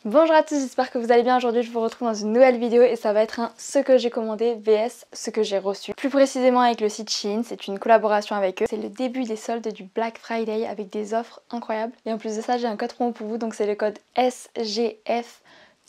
Bonjour à tous, j'espère que vous allez bien. Aujourd'hui je vous retrouve dans une nouvelle vidéo et ça va être un ce que j'ai commandé vs ce que j'ai reçu. Plus précisément avec le site Shein, c'est une collaboration avec eux. C'est le début des soldes du Black Friday avec des offres incroyables. Et en plus de ça j'ai un code promo pour vous, donc c'est le code SGF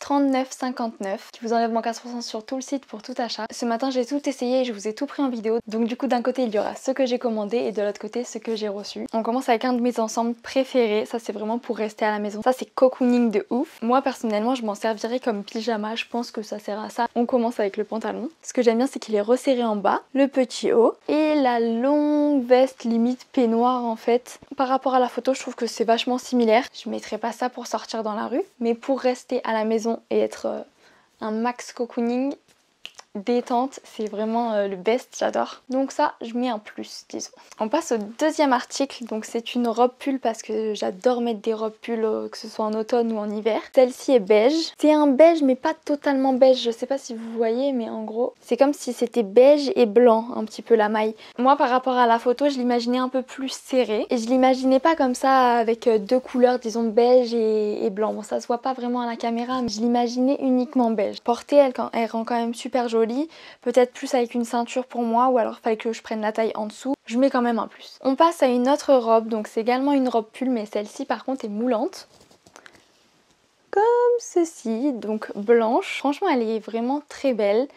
39,59 qui vous enlève moins 15% sur tout le site pour tout achat. Ce matin j'ai tout essayé et je vous ai tout pris en vidéo. Donc du coup d'un côté il y aura ce que j'ai commandé et de l'autre côté ce que j'ai reçu. On commence avec un de mes ensembles préférés, ça c'est vraiment pour rester à la maison. Ça c'est cocooning de ouf. Moi personnellement je m'en servirais comme pyjama, je pense que ça sert à ça. On commence avec le pantalon. Ce que j'aime bien c'est qu'il est resserré en bas, le petit haut et la longue veste limite peignoir en fait. Par rapport à la photo je trouve que c'est vachement similaire. Je mettrais pas ça pour sortir dans la rue, mais pour rester à la maison et être un max cocooning détente, c'est vraiment le best, j'adore. Donc ça, je mets un plus, disons. On passe au deuxième article, donc c'est une robe pull parce que j'adore mettre des robes pull, que ce soit en automne ou en hiver. Celle-ci est beige. C'est un beige mais pas totalement beige, je sais pas si vous voyez, mais en gros, c'est comme si c'était beige et blanc, un petit peu la maille. Moi, par rapport à la photo, je l'imaginais un peu plus serré et je l'imaginais pas comme ça avec deux couleurs, disons beige et blanc. Bon, ça se voit pas vraiment à la caméra, mais je l'imaginais uniquement beige. Portée, elle rend quand même super jolie. Peut-être plus avec une ceinture pour moi ou alors fallait que je prenne la taille en dessous. Je mets quand même un plus. On passe à une autre robe, donc c'est également une robe pull mais celle-ci par contre est moulante. Comme ceci, donc blanche. Franchement elle est vraiment très belle.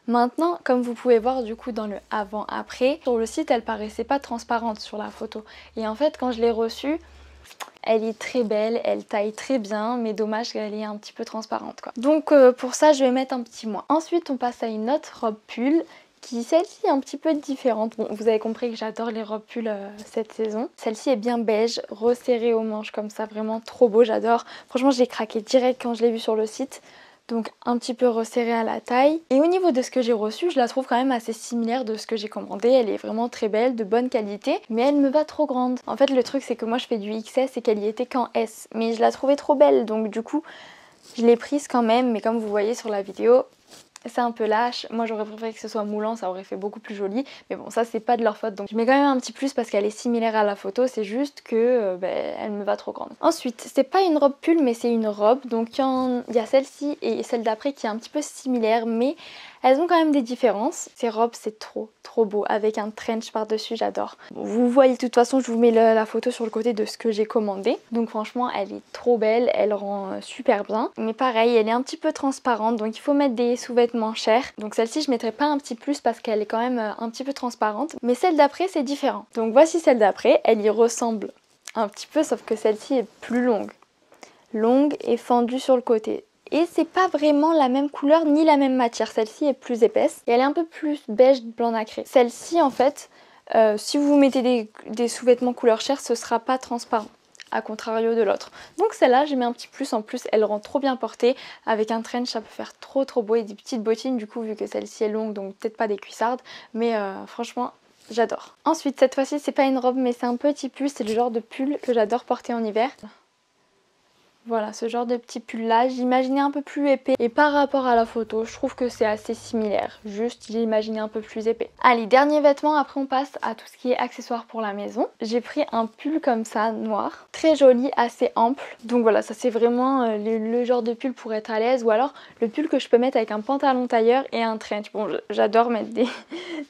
Maintenant, comme vous pouvez voir du coup dans le avant-après, sur le site elle paraissait pas transparente sur la photo. Et en fait quand je l'ai reçue, elle est très belle, elle taille très bien, mais dommage qu'elle est un petit peu transparente quoi. Donc pour ça je vais mettre un petit moins. Ensuite on passe à une autre robe pull qui celle-ci est un petit peu différente. Bon, vous avez compris que j'adore les robes pull cette saison. Celle-ci est bien beige, resserrée aux manches comme ça, vraiment trop beau, j'adore. Franchement j'ai craqué direct quand je l'ai vu sur le site. Donc un petit peu resserrée à la taille. Et au niveau de ce que j'ai reçu, je la trouve quand même assez similaire de ce que j'ai commandé. Elle est vraiment très belle, de bonne qualité, mais elle me va trop grande. En fait le truc c'est que moi je fais du XS et qu'elle y était qu'en S. Mais je la trouvais trop belle, donc du coup je l'ai prise quand même. Mais comme vous voyez sur la vidéo, c'est un peu lâche. Moi j'aurais préféré que ce soit moulant, ça aurait fait beaucoup plus joli. Mais bon, ça c'est pas de leur faute. Donc je mets quand même un petit plus parce qu'elle est similaire à la photo. C'est juste que elle me va trop grande. Ensuite, c'est pas une robe pull mais c'est une robe. Donc il y a celle-ci et celle d'après qui est un petit peu similaire. Mais elles ont quand même des différences. Ces robes c'est trop beau avec un trench par dessus, j'adore. Vous voyez de toute façon je vous mets la photo sur le côté de ce que j'ai commandé. Donc franchement elle est trop belle, elle rend super bien. Mais pareil elle est un petit peu transparente donc il faut mettre des sous-vêtements chers. Donc celle-ci je mettrai pas un petit plus parce qu'elle est quand même un petit peu transparente. Mais celle d'après c'est différent. Donc voici celle d'après, elle y ressemble un petit peu sauf que celle-ci est plus longue. Longue et fendue sur le côté. Et c'est pas vraiment la même couleur ni la même matière. Celle-ci est plus épaisse et elle est un peu plus beige blanc nacré. Celle-ci en fait, si vous mettez des sous-vêtements couleur chair, ce sera pas transparent. A contrario de l'autre. Donc celle-là, j'ai mis un petit plus en plus. Elle rend trop bien portée. Avec un trench, ça peut faire trop beau. Et des petites bottines du coup, vu que celle-ci est longue, donc peut-être pas des cuissardes. Mais franchement, j'adore. Ensuite, cette fois-ci, c'est pas une robe, mais c'est un petit pull. C'est le genre de pull que j'adore porter en hiver. Voilà, ce genre de petit pull là, j'imaginais un peu plus épais et par rapport à la photo, je trouve que c'est assez similaire, juste j'ai imaginé un peu plus épais. Allez, dernier vêtement, après on passe à tout ce qui est accessoires pour la maison. J'ai pris un pull comme ça, noir, très joli, assez ample. Donc voilà, ça c'est vraiment le genre de pull pour être à l'aise ou alors le pull que je peux mettre avec un pantalon tailleur et un trench. Bon, j'adore mettre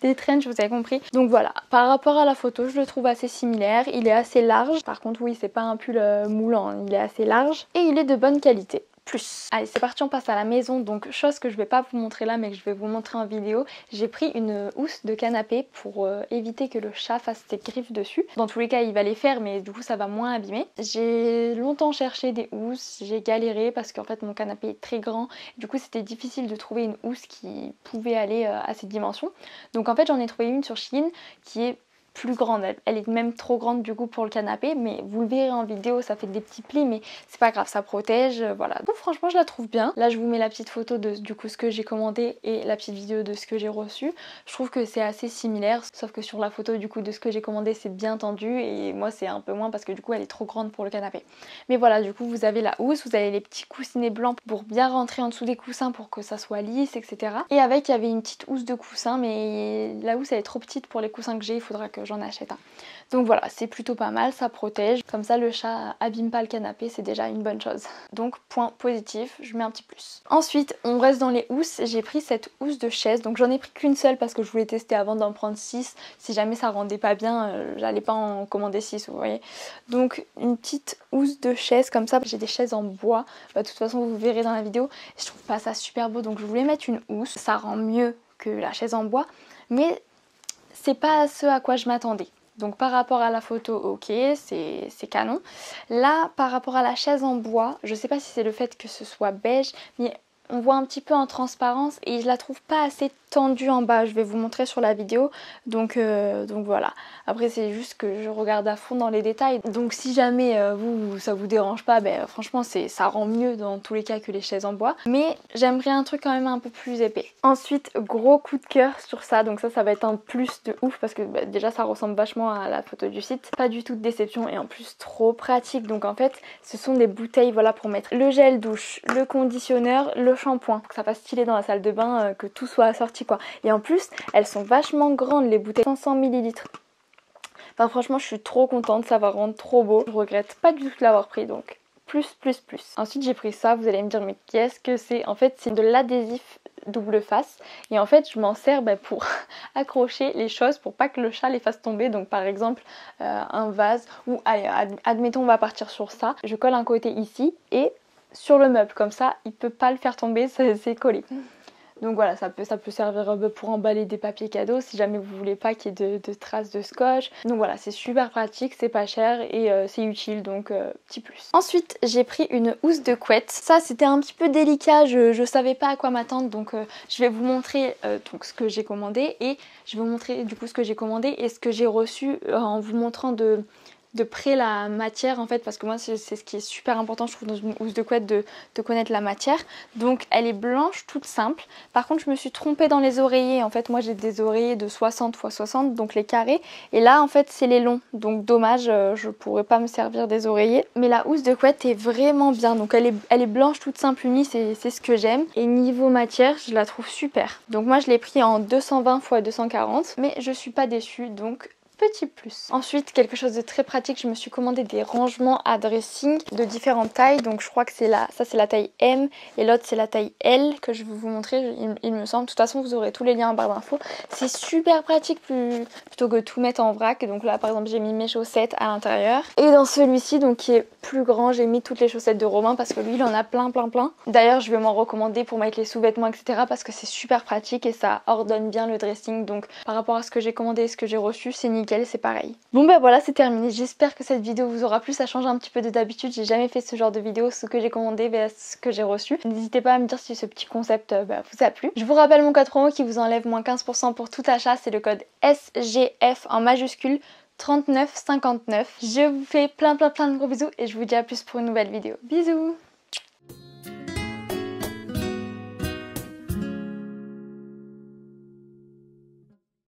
des trenchs, vous avez compris. Donc voilà, par rapport à la photo, je le trouve assez similaire, il est assez large. Par contre oui, c'est pas un pull moulant, hein, il est assez large. Et il est de bonne qualité. Plus. Allez, c'est parti, on passe à la maison. Donc chose que je vais pas vous montrer là mais que je vais vous montrer en vidéo, j'ai pris une housse de canapé pour éviter que le chat fasse ses griffes dessus. Dans tous les cas il va les faire mais du coup ça va moins abîmer. J'ai longtemps cherché des housses, j'ai galéré parce qu'en fait mon canapé est très grand. Du coup c'était difficile de trouver une housse qui pouvait aller à ces dimensions. Donc en fait j'en ai trouvé une sur Shein qui est plus grande, elle est même trop grande du coup pour le canapé, mais vous le verrez en vidéo, ça fait des petits plis mais c'est pas grave, ça protège, voilà. Donc franchement je la trouve bien. Là je vous mets la petite photo de du coup ce que j'ai commandé et la petite vidéo de ce que j'ai reçu. Je trouve que c'est assez similaire, sauf que sur la photo du coup de ce que j'ai commandé c'est bien tendu et moi c'est un peu moins parce que du coup elle est trop grande pour le canapé. Mais voilà, du coup vous avez la housse, vous avez les petits coussinets blancs pour bien rentrer en dessous des coussins pour que ça soit lisse, etc. Et avec il y avait une petite housse de coussin mais la housse elle est trop petite pour les coussins que j'ai, il faudra que j'en achète un. Donc voilà, c'est plutôt pas mal, ça protège. Comme ça le chat abîme pas le canapé, c'est déjà une bonne chose. Donc point positif, je mets un petit plus. Ensuite on reste dans les housses, j'ai pris cette housse de chaise. Donc j'en ai pris qu'une seule parce que je voulais tester avant d'en prendre 6. Si jamais ça rendait pas bien, j'allais pas en commander 6, vous voyez. Donc une petite housse de chaise comme ça. J'ai des chaises en bois, de toute façon vous verrez dans la vidéo. Je trouve pas ça super beau, donc je voulais mettre une housse. Ça rend mieux que la chaise en bois, mais c'est pas ce à quoi je m'attendais. Donc par rapport à la photo, ok, c'est canon. Là, par rapport à la chaise en bois, je sais pas si c'est le fait que ce soit beige, mais on voit un petit peu en transparence et je la trouve pas assez tendue en bas. Je vais vous montrer sur la vidéo, donc voilà. Après c'est juste que je regarde à fond dans les détails, donc si jamais ça vous dérange pas, franchement ça rend mieux dans tous les cas que les chaises en bois, mais j'aimerais un truc quand même un peu plus épais. Ensuite, gros coup de cœur sur ça, donc ça va être un plus de ouf parce que déjà ça ressemble vachement à la photo du site, pas du tout de déception et en plus trop pratique. Donc en fait ce sont des bouteilles, voilà, pour mettre le gel douche, le conditionneur, le shampoing, pour que ça fasse stylé dans la salle de bain, que tout soit assorti quoi. Et en plus elles sont vachement grandes les bouteilles, 500 ml. Enfin franchement je suis trop contente, ça va rendre trop beau. Je regrette pas du tout de l'avoir pris, donc plus. Ensuite j'ai pris ça, vous allez me dire mais qu'est-ce que c'est? En fait c'est de l'adhésif double face et en fait je m'en sers pour accrocher les choses pour pas que le chat les fasse tomber. Donc par exemple un vase ou allez, admettons on va partir sur ça, je colle un côté ici et sur le meuble, comme ça il peut pas le faire tomber, c'est collé. Donc voilà, ça peut servir pour emballer des papiers cadeaux si jamais vous voulez pas qu'il y ait de traces de scotch. Donc voilà, c'est super pratique, c'est pas cher et c'est utile, donc petit plus. Ensuite, j'ai pris une housse de couette. Ça, c'était un petit peu délicat, je savais pas à quoi m'attendre, donc je vais vous montrer donc ce que j'ai commandé et je vais vous montrer du coup ce que j'ai commandé et ce que j'ai reçu en vous montrant de près la matière en fait, parce que moi c'est ce qui est super important je trouve dans une housse de couette, de connaître la matière. Donc elle est blanche toute simple, par contre je me suis trompée dans les oreillers. En fait moi j'ai des oreillers de 60 x 60, donc les carrés, et là en fait c'est les longs, donc dommage, je pourrais pas me servir des oreillers. Mais la housse de couette est vraiment bien, donc elle est blanche toute simple unie, c'est ce que j'aime. Et niveau matière je la trouve super, donc moi je l'ai pris en 220 x 240, mais je suis pas déçue, donc petit plus. Ensuite, quelque chose de très pratique, je me suis commandé des rangements à dressing de différentes tailles. Donc je crois que ça c'est la taille M et l'autre c'est la taille L que je vais vous montrer, il me semble. De toute façon vous aurez tous les liens en barre d'infos. C'est super pratique plutôt que tout mettre en vrac. Donc là par exemple j'ai mis mes chaussettes à l'intérieur. Et dans celui-ci donc qui est plus grand, j'ai mis toutes les chaussettes de Romain parce que lui il en a plein. D'ailleurs je vais m'en recommander pour mettre les sous-vêtements etc. parce que c'est super pratique et ça ordonne bien le dressing. Donc par rapport à ce que j'ai commandé et ce que j'ai reçu, c'est nickel, c'est pareil. Bon voilà, c'est terminé. J'espère que cette vidéo vous aura plu, ça change un petit peu de d'habitude. J'ai jamais fait ce genre de vidéo, ce que j'ai commandé vs ce que j'ai reçu. N'hésitez pas à me dire si ce petit concept vous a plu. Je vous rappelle mon code promo qui vous enlève moins 15% pour tout achat, c'est le code SGF en majuscule 39,59. Je vous fais plein de gros bisous et je vous dis à plus pour une nouvelle vidéo. Bisous.